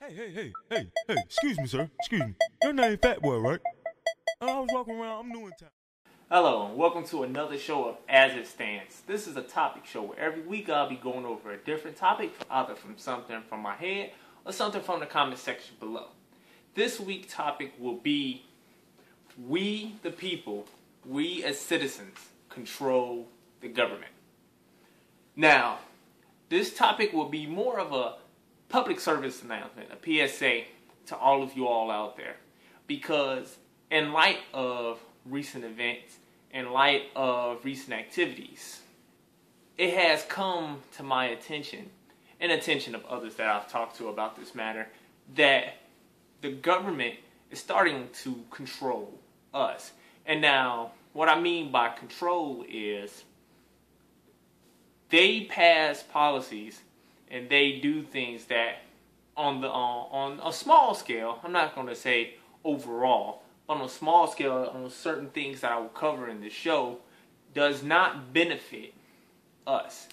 Hey, excuse me, sir. Excuse me. Your name Fat Boy, right? I was walking around. I'm new in town. Hello, and welcome to another show of As It Stands. This is a topic show where every week I'll be going over a different topic, either from something from my head or something from the comment section below. This week's topic will be we, the people, we as citizens, control the government. Now, this topic will be more of a public service announcement, a PSA to all of you all out there. Because in light of recent events, in light of recent activities, it has come to my attention, and attention of others that I've talked to about this matter, that the government is starting to control us. And now, what I mean by control is they pass policies and they do things that on a small scale, I'm not going to say overall, but on a small scale, on certain things that I will cover in this show, does not benefit us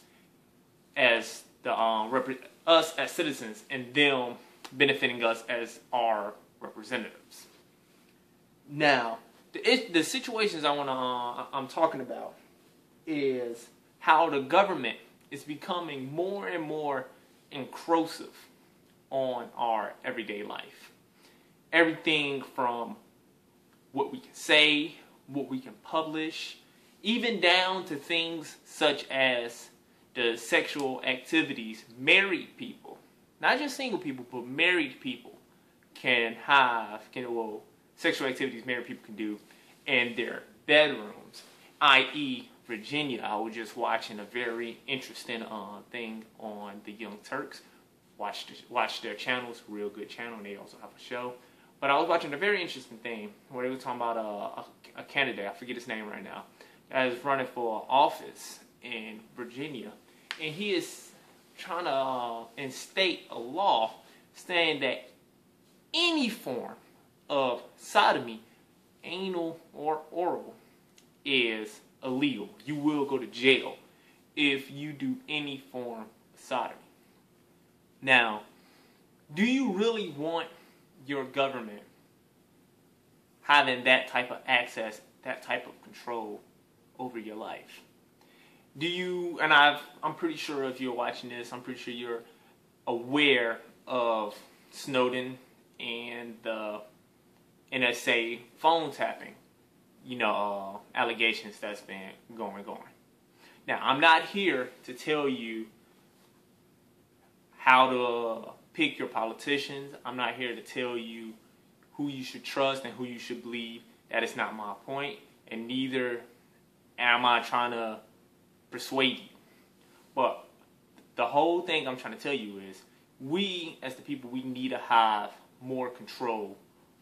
as us as citizens, and them benefiting us as our representatives. Now, the situations I'm talking about is how the government is becoming more and more intrusive on our everyday life. Everything from what we can say, what we can publish, even down to things such as the sexual activities married people, not just single people, but married people sexual activities married people can do in their bedrooms, i.e. Virginia. I was just watching a very interesting thing on the Young Turks. Watch their channels, real good channel, and they also have a show. But I was watching a very interesting thing where they were talking about a candidate, I forget his name right now, that is running for office in Virginia. And he is trying to instate a law saying that any form of sodomy, anal or oral, is illegal. You will go to jail if you do any form of sodomy. Now, do you really want your government having that type of access, that type of control over your life? Do you, and I'm pretty sure if you're watching this, I'm pretty sure you're aware of Snowden and the NSA phone tapping, allegations that's been going on. Now, I'm not here to tell you how to pick your politicians. I'm not here to tell you who you should trust and who you should believe. That is not my point, and neither am I trying to persuade you. But the whole thing I'm trying to tell you is we, as the people, we need to have more control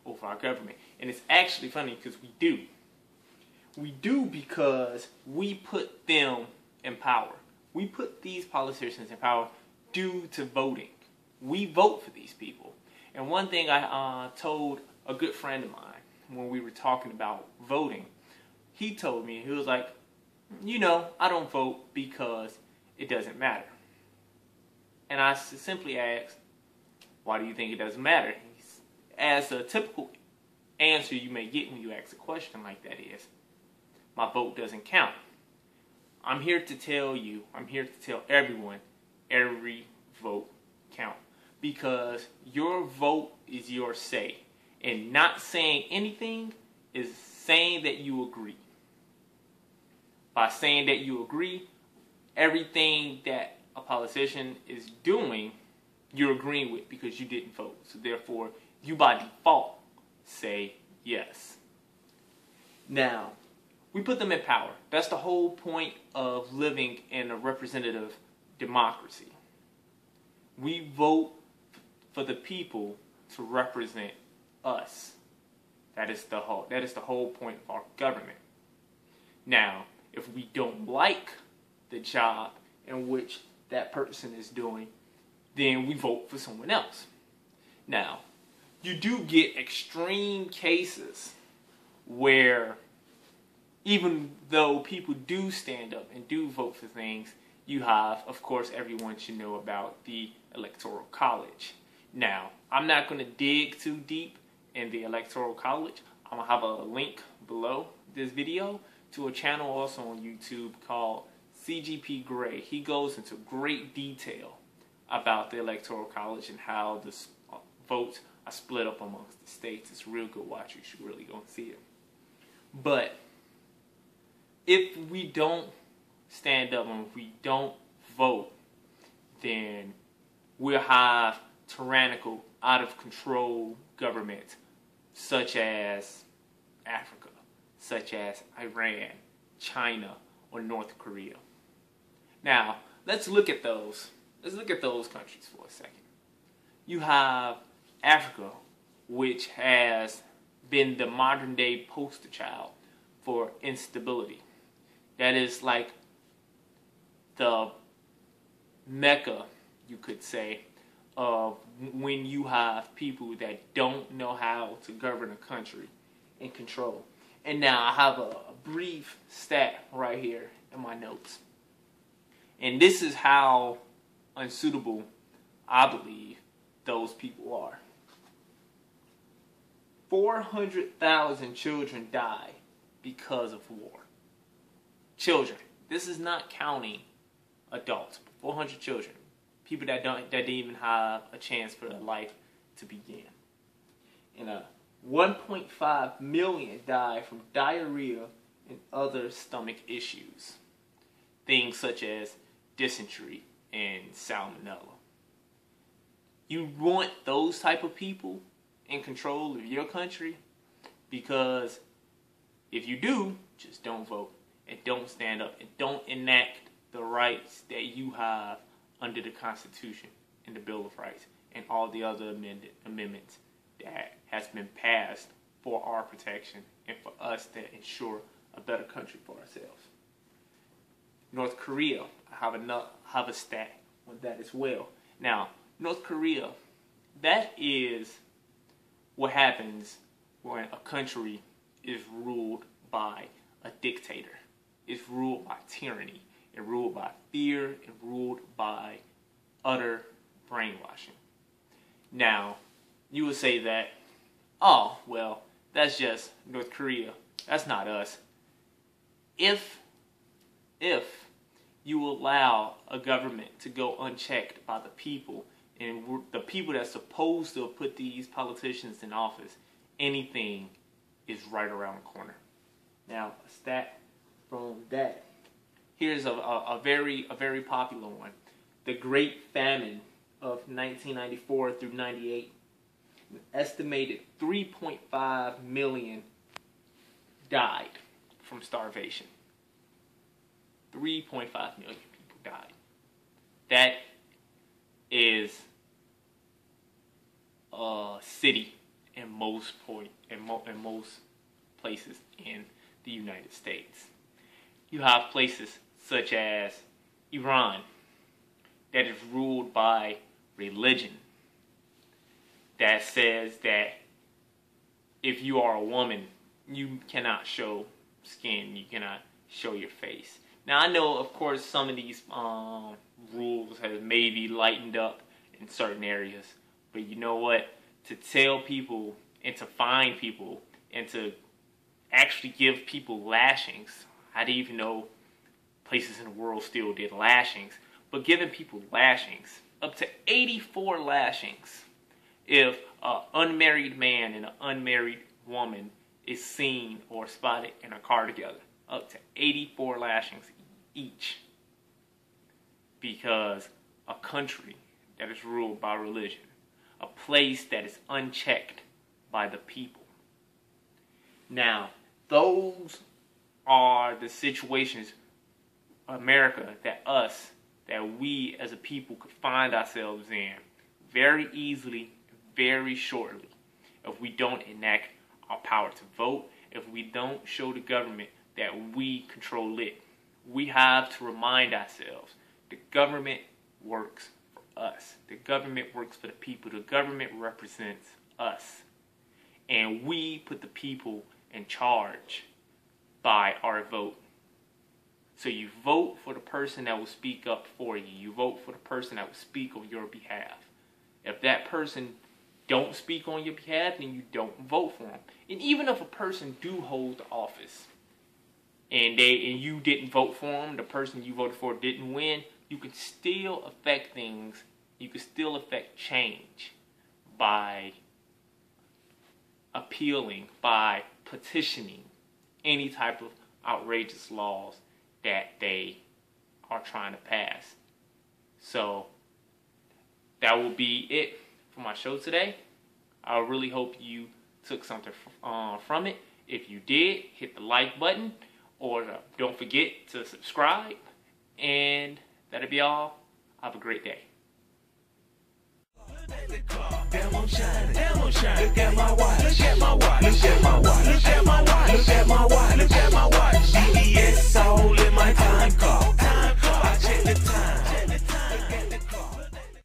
over our government. And it's actually funny because we do. We do because we put them in power. We put these politicians in power due to voting. We vote for these people. And one thing I told a good friend of mine when we were talking about voting, he told me, he was like, I don't vote because it doesn't matter. And I simply asked, why do you think it doesn't matter? As a typical answer you may get when you ask a question like that is, my vote doesn't count. I'm here to tell you, I'm here to tell everyone, every vote counts. Because your vote is your say. And not saying anything is saying that you agree. By saying that you agree, everything that a politician is doing, you're agreeing with because you didn't vote. So therefore, you by default say yes. Now, we put them in power. That's the whole point of living in a representative democracy. We vote for the people to represent us. That is the whole point of our government. Now, if we don't like the job in which that person is doing, then we vote for someone else. Now, you do get extreme cases where even though people do stand up and do vote for things, you have, of course, everyone should know about the Electoral College. Now, I'm not going to dig too deep in the Electoral College. I'm going to have a link below this video to a channel also on YouTube called CGP Grey. He goes into great detail about the Electoral College and how the votes are split up amongst the states. It's a real good watch. You should really go and see it. But if we don't stand up and if we don't vote, then we'll have tyrannical, out of control government such as Africa, such as Iran, China, or North Korea. Now, let's look at those. Let's look at those countries for a second. You have Africa, which has been the modern day poster child for instability. That is like the Mecca, you could say, of when you have people that don't know how to govern a country and control. And now I have a brief stat right here in my notes. And this is how unsuitable I believe those people are. 400,000 children die because of war. Children. This is not counting adults. 400 children. People that didn't even have a chance for their life to begin. And 1.5 million die from diarrhea and other stomach issues. Things such as dysentery and salmonella. You want those type of people in control of your country, because if you do, just don't vote and don't stand up and don't enact the rights that you have under the Constitution and the Bill of Rights and all the other amendments that has been passed for our protection and for us to ensure a better country for ourselves. North Korea, I have a stat on that as well. Now, North Korea, that is what happens when a country is ruled by a dictator. It's ruled by tyranny. It's ruled by fear. It's ruled by utter brainwashing. Now, you would say that, oh, well, that's just North Korea. That's not us. If you allow a government to go unchecked by the people, and the people that's supposed to have put these politicians in office, anything is right around the corner. Now, a stat from that. Here's a very popular one. The Great Famine of 1994 through 98. An estimated 3.5 million died from starvation. 3.5 million people died. That is a city in most places in the United States. You have places such as Iran that is ruled by religion that says that if you are a woman, you cannot show skin, you cannot show your face. Now, I know, of course, some of these rules have maybe lightened up in certain areas, but you know what? To tell people and to fine people and to actually give people lashings, I didn't even know places in the world still did lashings, but giving people lashings, up to 84 lashings, if an unmarried man and an unmarried woman is seen or spotted in a car together, up to 84 lashings each, because a country that is ruled by religion, a place that is unchecked by the people. Now, those are the situations, America, that we as a people could find ourselves in very easily, very shortly, if we don't enact our power to vote, if we don't show the government that we control it. We have to remind ourselves the government works for us. The government works for the people. The government represents us. And we put the people in charge by our vote. So you vote for the person that will speak up for you. You vote for the person that will speak on your behalf. If that person don't speak on your behalf, then you don't vote for them. And even if a person do hold the office and you didn't vote for them, the person you voted for didn't win, you can still affect things. You can still affect change by appealing, by petitioning any type of outrageous laws that they are trying to pass. So that will be it for my show today. I really hope you took something from it. If you did, hit the like button, or don't forget to subscribe. And that'll be all. Have a great day. Damn, I'm shining. Damn, I'm shining. Look at my watch. Look at my watch. Look at my watch. Look at my watch. Look at my watch. Look at my watch. CBS all in my time card.